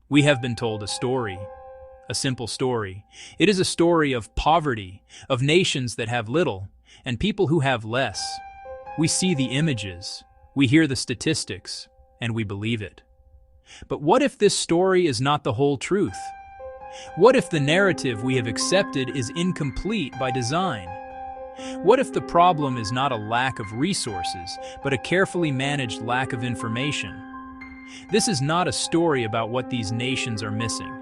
We have been told a story, a simple story. It is a story of poverty, of nations that have little, and people who have less. We see the images, we hear the statistics, and we believe it. But what if this story is not the whole truth? What if the narrative we have accepted is incomplete by design? What if the problem is not a lack of resources, but a carefully managed lack of information? This is not a story about what these nations are missing.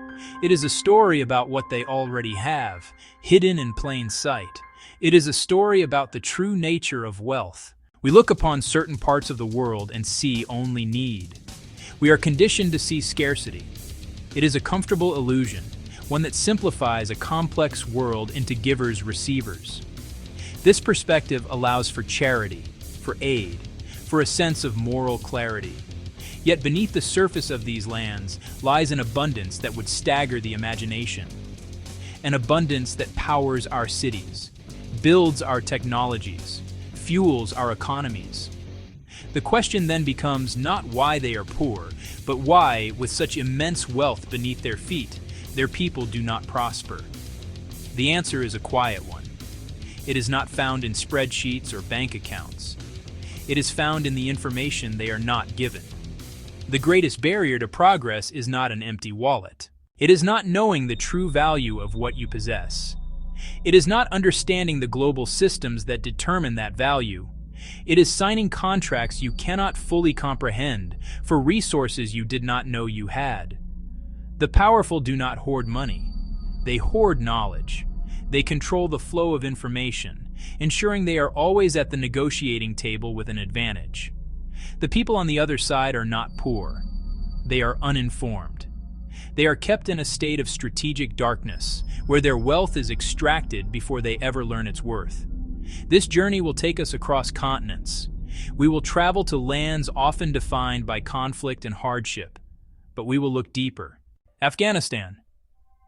It is a story about what they already have, hidden in plain sight. It is a story about the true nature of wealth. We look upon certain parts of the world and see only need. We are conditioned to see scarcity. It is a comfortable illusion, one that simplifies a complex world into givers-receivers. This perspective allows for charity, for aid, for a sense of moral clarity. Yet beneath the surface of these lands lies an abundance that would stagger the imagination. An abundance that powers our cities, builds our technologies, fuels our economies. The question then becomes not why they are poor, but why, with such immense wealth beneath their feet, their people do not prosper. The answer is a quiet one. It is not found in spreadsheets or bank accounts. It is found in the information they are not given. The greatest barrier to progress is not an empty wallet. It is not knowing the true value of what you possess. It is not understanding the global systems that determine that value. It is signing contracts you cannot fully comprehend for resources you did not know you had. The powerful do not hoard money. They hoard knowledge. They control the flow of information, ensuring they are always at the negotiating table with an advantage. The people on the other side are not poor. They are uninformed. They are kept in a state of strategic darkness, where their wealth is extracted before they ever learn its worth. This journey will take us across continents. We will travel to lands often defined by conflict and hardship, but we will look deeper. Afghanistan.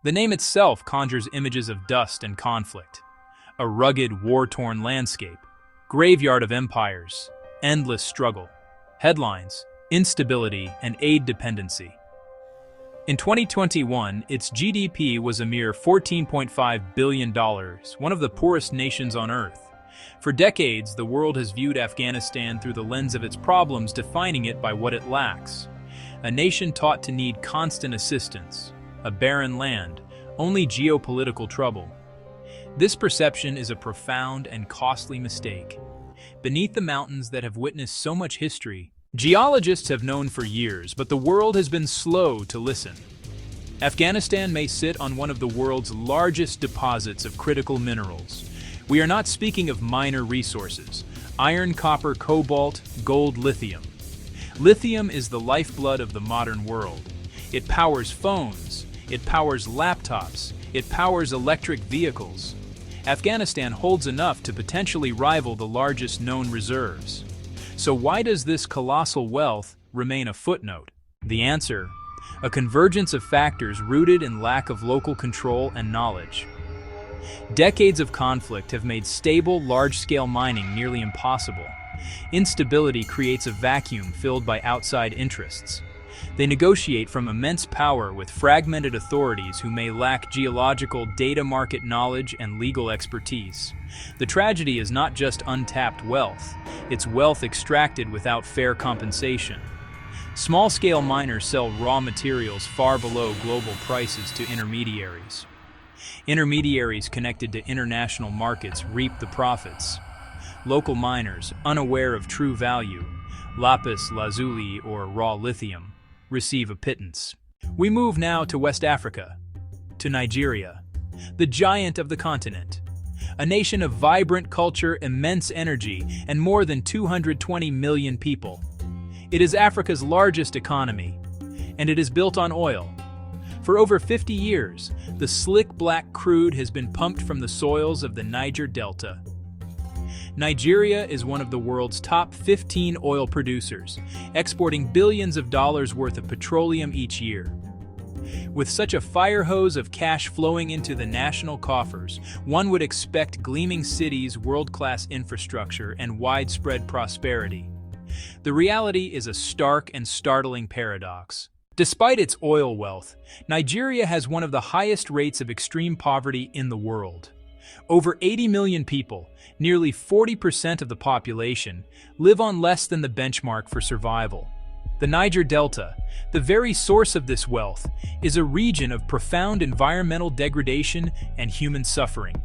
The name itself conjures images of dust and conflict. A rugged, war-torn landscape, graveyard of empires, endless struggle. Headlines: instability and aid dependency. In 2021, its GDP was a mere $14.5 billion, one of the poorest nations on Earth. For decades, the world has viewed Afghanistan through the lens of its problems, defining it by what it lacks. A nation taught to need constant assistance, a barren land, only geopolitical trouble. This perception is a profound and costly mistake. Beneath the mountains that have witnessed so much history, geologists have known for years, but the world has been slow to listen. Afghanistan may sit on one of the world's largest deposits of critical minerals. We are not speaking of minor resources: iron, copper, cobalt, gold, lithium. Lithium is the lifeblood of the modern world. It powers phones, it powers laptops, it powers electric vehicles. Afghanistan holds enough to potentially rival the largest known reserves. So why does this colossal wealth remain a footnote? The answer: a convergence of factors rooted in lack of local control and knowledge. Decades of conflict have made stable, large-scale mining nearly impossible. Instability creates a vacuum filled by outside interests. They negotiate from immense power with fragmented authorities who may lack geological data market knowledge and legal expertise. The tragedy is not just untapped wealth, it's wealth extracted without fair compensation. Small-scale miners sell raw materials far below global prices to intermediaries. Intermediaries connected to international markets reap the profits. Local miners, unaware of true value, lapis lazuli or raw lithium, receive a pittance. We move now to West Africa, to Nigeria, the giant of the continent. A nation of vibrant culture, immense energy, and more than 220 million people. It is Africa's largest economy, and it is built on oil. For over 50 years, the slick black crude has been pumped from the soils of the Niger Delta. Nigeria is one of the world's top 15 oil producers, exporting billions of dollars worth of petroleum each year. With such a fire hose of cash flowing into the national coffers, one would expect gleaming cities, world-class infrastructure, and widespread prosperity. The reality is a stark and startling paradox. Despite its oil wealth, Nigeria has one of the highest rates of extreme poverty in the world. Over 80 million people, nearly 40% of the population, live on less than the benchmark for survival. The Niger Delta, the very source of this wealth, is a region of profound environmental degradation and human suffering.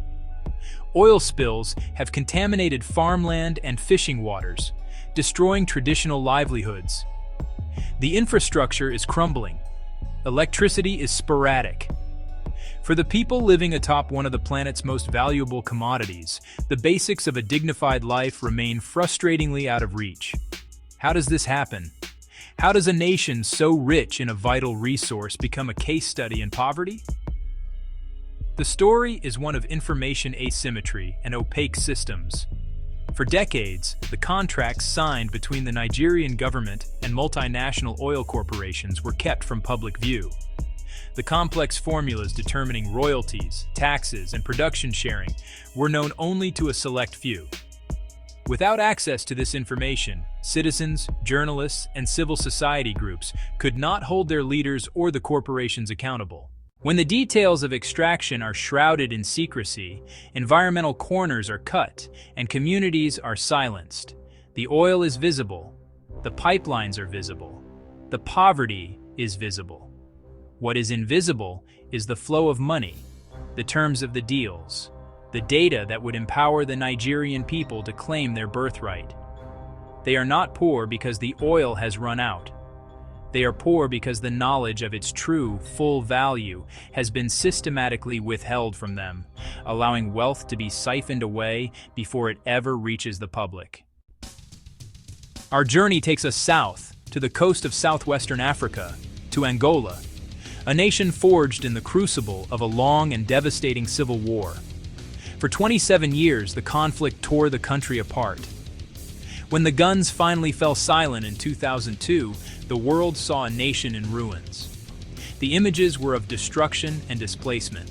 Oil spills have contaminated farmland and fishing waters, destroying traditional livelihoods. The infrastructure is crumbling. Electricity is sporadic. For the people living atop one of the planet's most valuable commodities, the basics of a dignified life remain frustratingly out of reach. How does this happen? How does a nation so rich in a vital resource become a case study in poverty? The story is one of information asymmetry and opaque systems. For decades, the contracts signed between the Nigerian government and multinational oil corporations were kept from public view. The complex formulas determining royalties, taxes, and production sharing were known only to a select few. Without access to this information, citizens, journalists, and civil society groups could not hold their leaders or the corporations accountable. When the details of extraction are shrouded in secrecy, environmental corners are cut, and communities are silenced. The oil is visible. The pipelines are visible. The poverty is visible. What is invisible is the flow of money, the terms of the deals, the data that would empower the Nigerian people to claim their birthright. They are not poor because the oil has run out. They are poor because the knowledge of its true, full value has been systematically withheld from them, allowing wealth to be siphoned away before it ever reaches the public. Our journey takes us south, to the coast of southwestern Africa, to Angola, a nation forged in the crucible of a long and devastating civil war. For 27 years, the conflict tore the country apart. When the guns finally fell silent in 2002, the world saw a nation in ruins. The images were of destruction and displacement.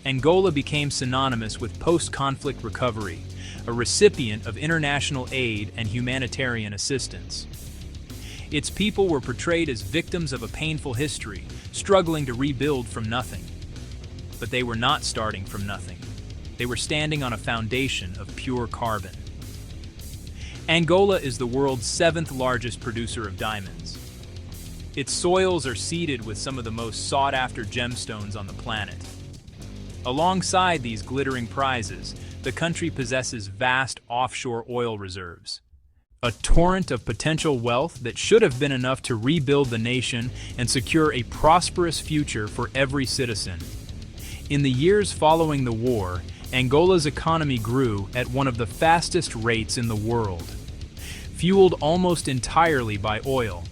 Angola became synonymous with post-conflict recovery, a recipient of international aid and humanitarian assistance. Its people were portrayed as victims of a painful history, struggling to rebuild from nothing. But they were not starting from nothing. They were standing on a foundation of pure carbon. Angola is the world's 7th largest producer of diamonds. Its soils are seeded with some of the most sought-after gemstones on the planet. Alongside these glittering prizes, the country possesses vast offshore oil reserves. A torrent of potential wealth that should have been enough to rebuild the nation and secure a prosperous future for every citizen. In the years following the war, Angola's economy grew at one of the fastest rates in the world. Fueled almost entirely by oil,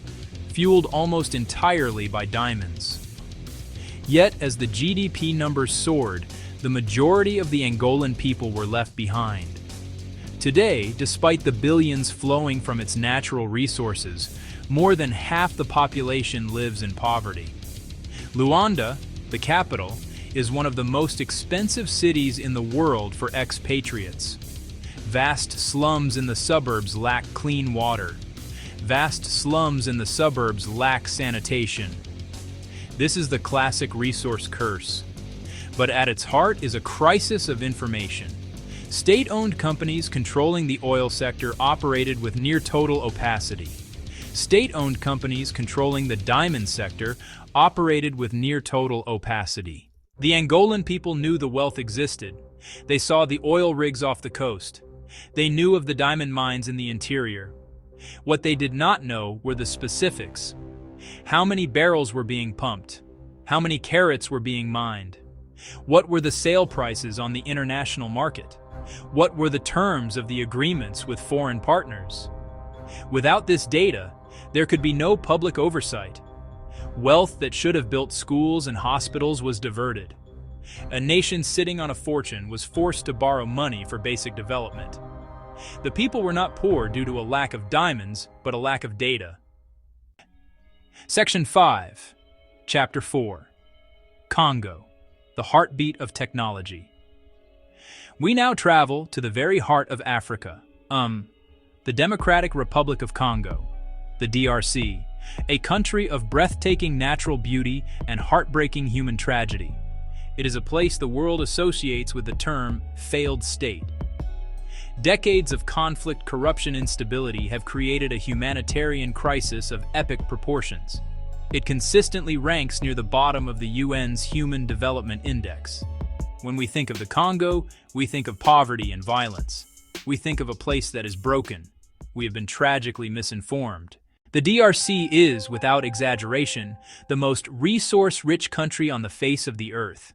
fueled almost entirely by diamonds. Yet, as the GDP numbers soared, the majority of the Angolan people were left behind. Today, despite the billions flowing from its natural resources, more than half the population lives in poverty. Luanda, the capital, is one of the most expensive cities in the world for expatriates. Vast slums in the suburbs lack clean water. Vast slums in the suburbs lack sanitation. This is the classic resource curse. But at its heart is a crisis of information. State-owned companies controlling the oil sector operated with near-total opacity. State-owned companies controlling the diamond sector operated with near-total opacity. The Angolan people knew the wealth existed. They saw the oil rigs off the coast. They knew of the diamond mines in the interior. What they did not know were the specifics. How many barrels were being pumped? How many carats were being mined? What were the sale prices on the international market? What were the terms of the agreements with foreign partners? Without this data, there could be no public oversight. Wealth that should have built schools and hospitals was diverted. A nation sitting on a fortune was forced to borrow money for basic development. The people were not poor due to a lack of diamonds, but a lack of data. Section 5, Chapter 4, Congo, the heartbeat of technology. We now travel to the very heart of Africa, the Democratic Republic of Congo, the DRC, a country of breathtaking natural beauty and heartbreaking human tragedy. It is a place the world associates with the term failed state. Decades of conflict, corruption, and instability have created a humanitarian crisis of epic proportions. It consistently ranks near the bottom of the UN's Human Development Index. When we think of the Congo, we think of poverty and violence. We think of a place that is broken. We have been tragically misinformed. The DRC is, without exaggeration, the most resource-rich country on the face of the earth.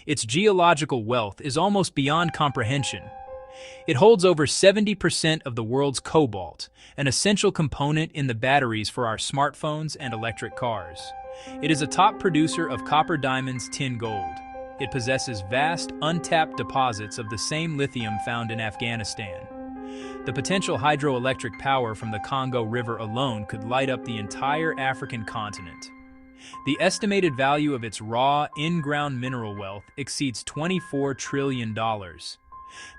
Its geological wealth is almost beyond comprehension. It holds over 70% of the world's cobalt, an essential component in the batteries for our smartphones and electric cars. It is a top producer of copper, diamonds, tin, gold. It possesses vast, untapped deposits of the same lithium found in Afghanistan. The potential hydroelectric power from the Congo River alone could light up the entire African continent. The estimated value of its raw, in-ground mineral wealth exceeds $24 trillion.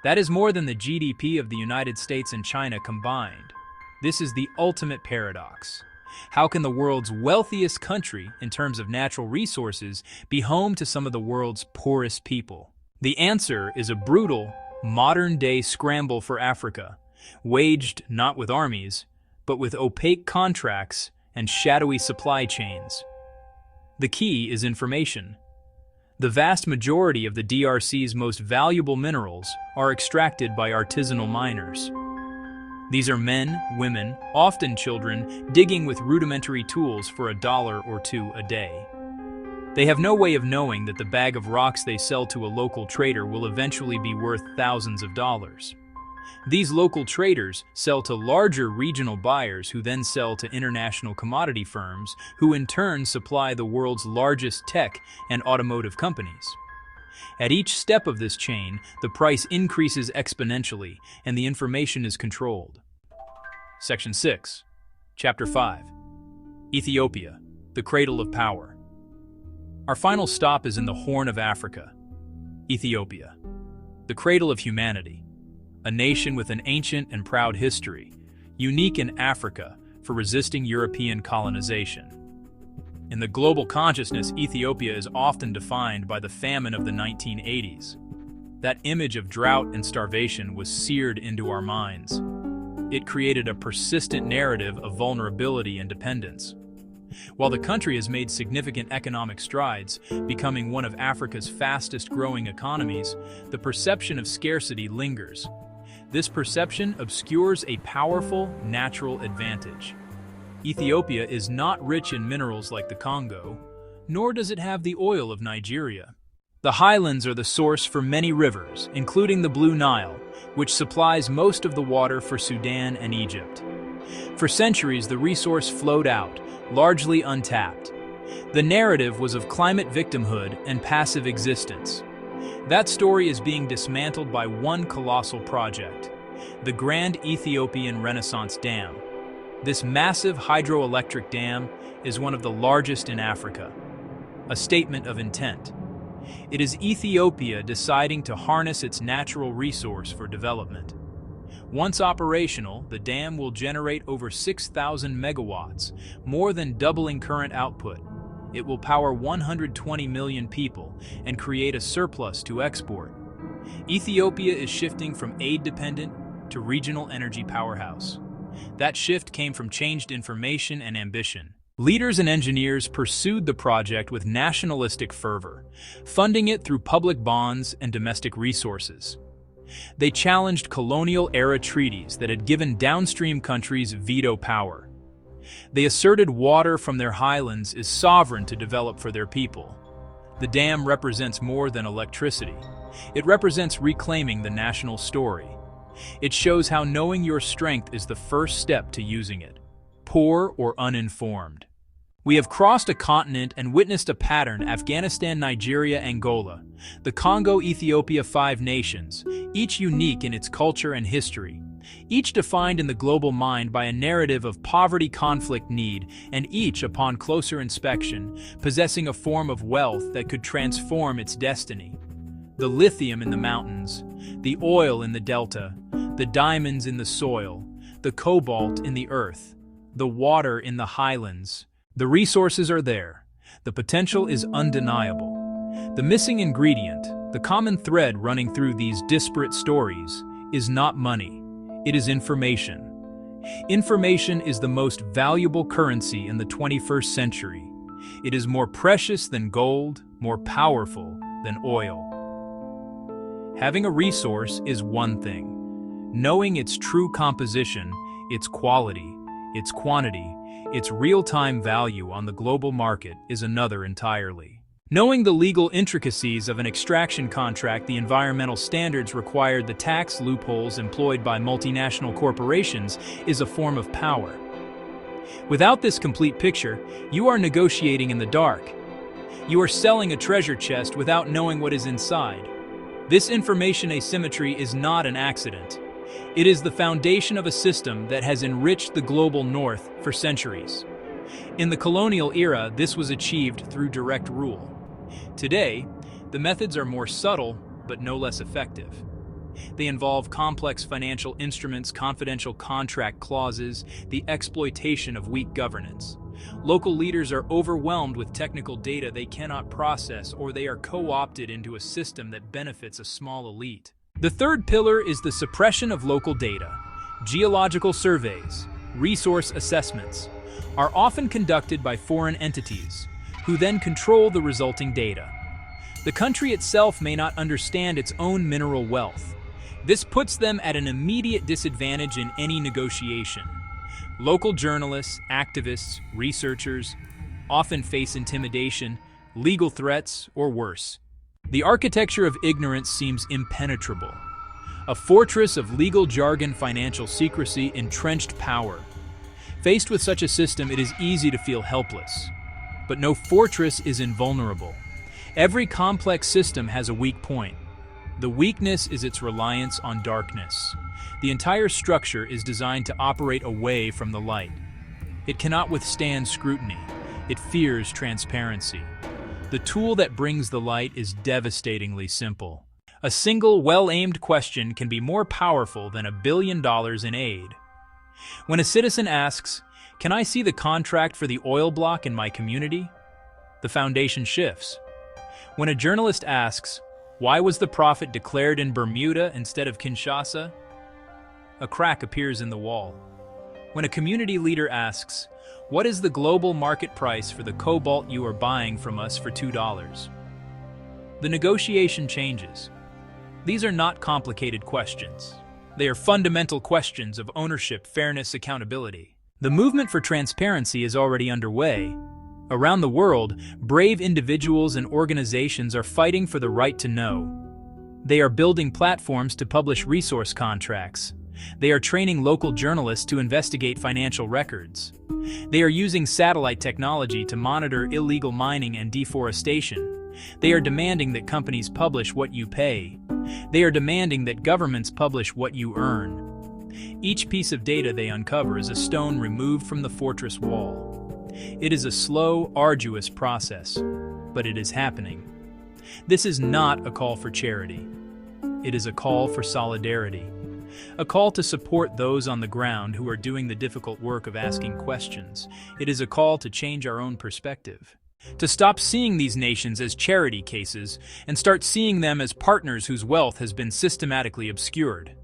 That is more than the GDP of the United States and China combined. This is the ultimate paradox. How can the world's wealthiest country, in terms of natural resources, be home to some of the world's poorest people? The answer is a brutal, modern-day scramble for Africa, waged not with armies, but with opaque contracts and shadowy supply chains. The key is information. The vast majority of the DRC's most valuable minerals are extracted by artisanal miners. These are men, women, often children, digging with rudimentary tools for $1 or $2 a day. They have no way of knowing that the bag of rocks they sell to a local trader will eventually be worth thousands of dollars. These local traders sell to larger regional buyers who then sell to international commodity firms who in turn supply the world's largest tech and automotive companies. At each step of this chain, the price increases exponentially and the information is controlled. Section 6, Chapter 5. Ethiopia, the cradle of power. Our final stop is in the Horn of Africa. Ethiopia, the cradle of humanity. A nation with an ancient and proud history, unique in Africa for resisting European colonization. In the global consciousness, Ethiopia is often defined by the famine of the 1980s. That image of drought and starvation was seared into our minds. It created a persistent narrative of vulnerability and dependence. While the country has made significant economic strides, becoming one of Africa's fastest-growing economies, the perception of scarcity lingers. This perception obscures a powerful natural advantage. Ethiopia is not rich in minerals like the Congo, nor does it have the oil of Nigeria. The highlands are the source for many rivers, including the Blue Nile, which supplies most of the water for Sudan and Egypt. For centuries, the resource flowed out, largely untapped. The narrative was of climate victimhood and passive existence. That story is being dismantled by one colossal project, the Grand Ethiopian Renaissance Dam. This massive hydroelectric dam is one of the largest in Africa, a statement of intent. It is Ethiopia deciding to harness its natural resource for development. Once operational, the dam will generate over 6,000 megawatts, more than doubling current output. It will power 120 million people and create a surplus to export. Ethiopia is shifting from aid-dependent to regional energy powerhouse. That shift came from changed information and ambition. Leaders and engineers pursued the project with nationalistic fervor, funding it through public bonds and domestic resources. They challenged colonial-era treaties that had given downstream countries veto power. They asserted water from their highlands is sovereign to develop for their people. The dam represents more than electricity. It represents reclaiming the national story. It shows how knowing your strength is the first step to using it. Poor or uninformed. We have crossed a continent and witnessed a pattern: Afghanistan, Nigeria, Angola, the Congo, Ethiopia, 5 nations, each unique in its culture and history, each defined in the global mind by a narrative of poverty, conflict, need, and each, upon closer inspection, possessing a form of wealth that could transform its destiny. The lithium in the mountains, the oil in the delta, the diamonds in the soil, the cobalt in the earth. the water in the highlands. The resources are there. The potential is undeniable. The missing ingredient, the common thread running through these disparate stories, is not money. It is information. Information is the most valuable currency in the 21st century. It is more precious than gold, more powerful than oil. Having a resource is one thing. Knowing its true composition, its quality, its quantity, its real-time value on the global market is another entirely. Knowing the legal intricacies of an extraction contract, the environmental standards required, the tax loopholes employed by multinational corporations is a form of power. Without this complete picture, you are negotiating in the dark. You are selling a treasure chest without knowing what is inside. This information asymmetry is not an accident. It is the foundation of a system that has enriched the global north for centuries. In the colonial era, this was achieved through direct rule. Today, the methods are more subtle, but no less effective. They involve complex financial instruments, confidential contract clauses, the exploitation of weak governance. Local leaders are overwhelmed with technical data they cannot process, or they are co-opted into a system that benefits a small elite. The third pillar is the suppression of local data. Geological surveys, resource assessments, are often conducted by foreign entities, who then control the resulting data. The country itself may not understand its own mineral wealth. This puts them at an immediate disadvantage in any negotiation. Local journalists, activists, researchers often face intimidation, legal threats, or worse. The architecture of ignorance seems impenetrable. A fortress of legal jargon, financial secrecy, entrenched power. Faced with such a system, it is easy to feel helpless. But no fortress is invulnerable. Every complex system has a weak point. The weakness is its reliance on darkness. The entire structure is designed to operate away from the light. It cannot withstand scrutiny. It fears transparency. The tool that brings the light is devastatingly simple. A single, well-aimed question can be more powerful than $1 billion in aid. When a citizen asks, "Can I see the contract for the oil block in my community?" the foundation shifts. When a journalist asks, "Why was the profit declared in Bermuda instead of Kinshasa?" a crack appears in the wall. When a community leader asks, "What is the global market price for the cobalt you are buying from us for $2?" the negotiation changes. These are not complicated questions. They are fundamental questions of ownership, fairness, accountability. The movement for transparency is already underway. Around the world, brave individuals and organizations are fighting for the right to know. They are building platforms to publish resource contracts. They are training local journalists to investigate financial records. They are using satellite technology to monitor illegal mining and deforestation. They are demanding that companies publish what you pay. They are demanding that governments publish what you earn. Each piece of data they uncover is a stone removed from the fortress wall. It is a slow, arduous process, but it is happening. This is not a call for charity. It is a call for solidarity. A call to support those on the ground who are doing the difficult work of asking questions. It is a call to change our own perspective. To stop seeing these nations as charity cases and start seeing them as partners whose wealth has been systematically obscured.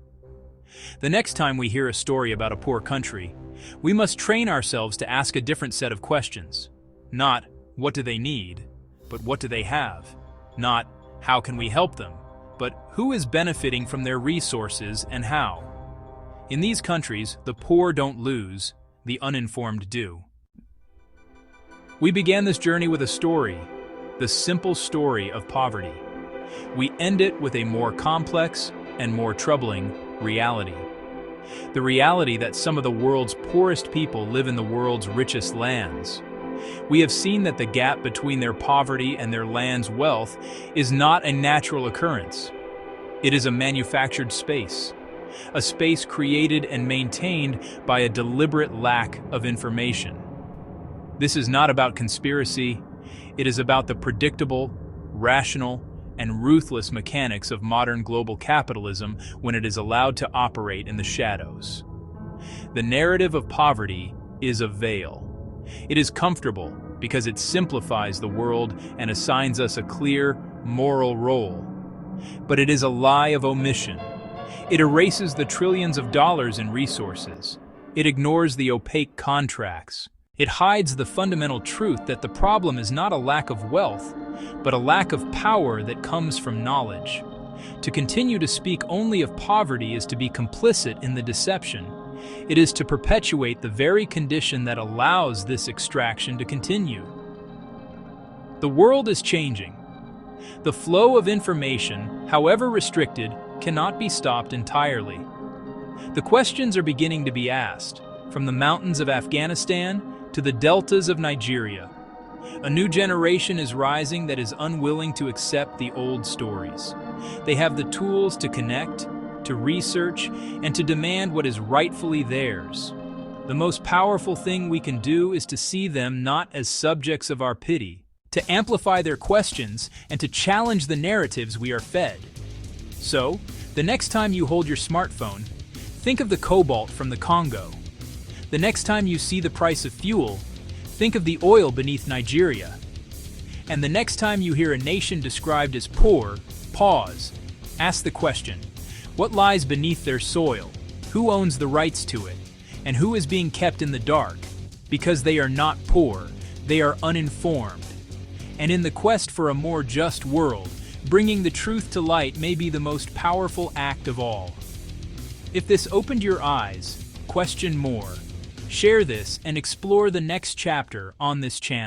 The next time we hear a story about a poor country, we must train ourselves to ask a different set of questions. Not, what do they need? But what do they have? Not, how can we help them? But who is benefiting from their resources and how? In these countries, the poor don't lose, the uninformed do. We began this journey with a story, the simple story of poverty. We end it with a more complex and more troubling reality. The reality that some of the world's poorest people live in the world's richest lands. We have seen that the gap between their poverty and their land's wealth is not a natural occurrence. It is a manufactured space, a space created and maintained by a deliberate lack of information. This is not about conspiracy. It is about the predictable, rational, and ruthless mechanics of modern global capitalism when it is allowed to operate in the shadows. The narrative of poverty is a veil. It is comfortable because it simplifies the world and assigns us a clear, moral role. But it is a lie of omission. It erases the trillions of dollars in resources. It ignores the opaque contracts. It hides the fundamental truth that the problem is not a lack of wealth, but a lack of power that comes from knowledge. To continue to speak only of poverty is to be complicit in the deception. It is to perpetuate the very condition that allows this extraction to continue. The world is changing. The flow of information, however restricted, cannot be stopped entirely. The questions are beginning to be asked, from the mountains of Afghanistan to the deltas of Nigeria. A new generation is rising that is unwilling to accept the old stories. They have the tools to connect, to research, and to demand what is rightfully theirs. The most powerful thing we can do is to see them not as subjects of our pity, to amplify their questions, and to challenge the narratives we are fed. So, the next time you hold your smartphone, think of the cobalt from the Congo. The next time you see the price of fuel, think of the oil beneath Nigeria. And the next time you hear a nation described as poor, pause. Ask the question, what lies beneath their soil? Who owns the rights to it? And who is being kept in the dark? Because they are not poor, they are uninformed. And in the quest for a more just world, bringing the truth to light may be the most powerful act of all. If this opened your eyes, question more. Share this and explore the next chapter on this channel.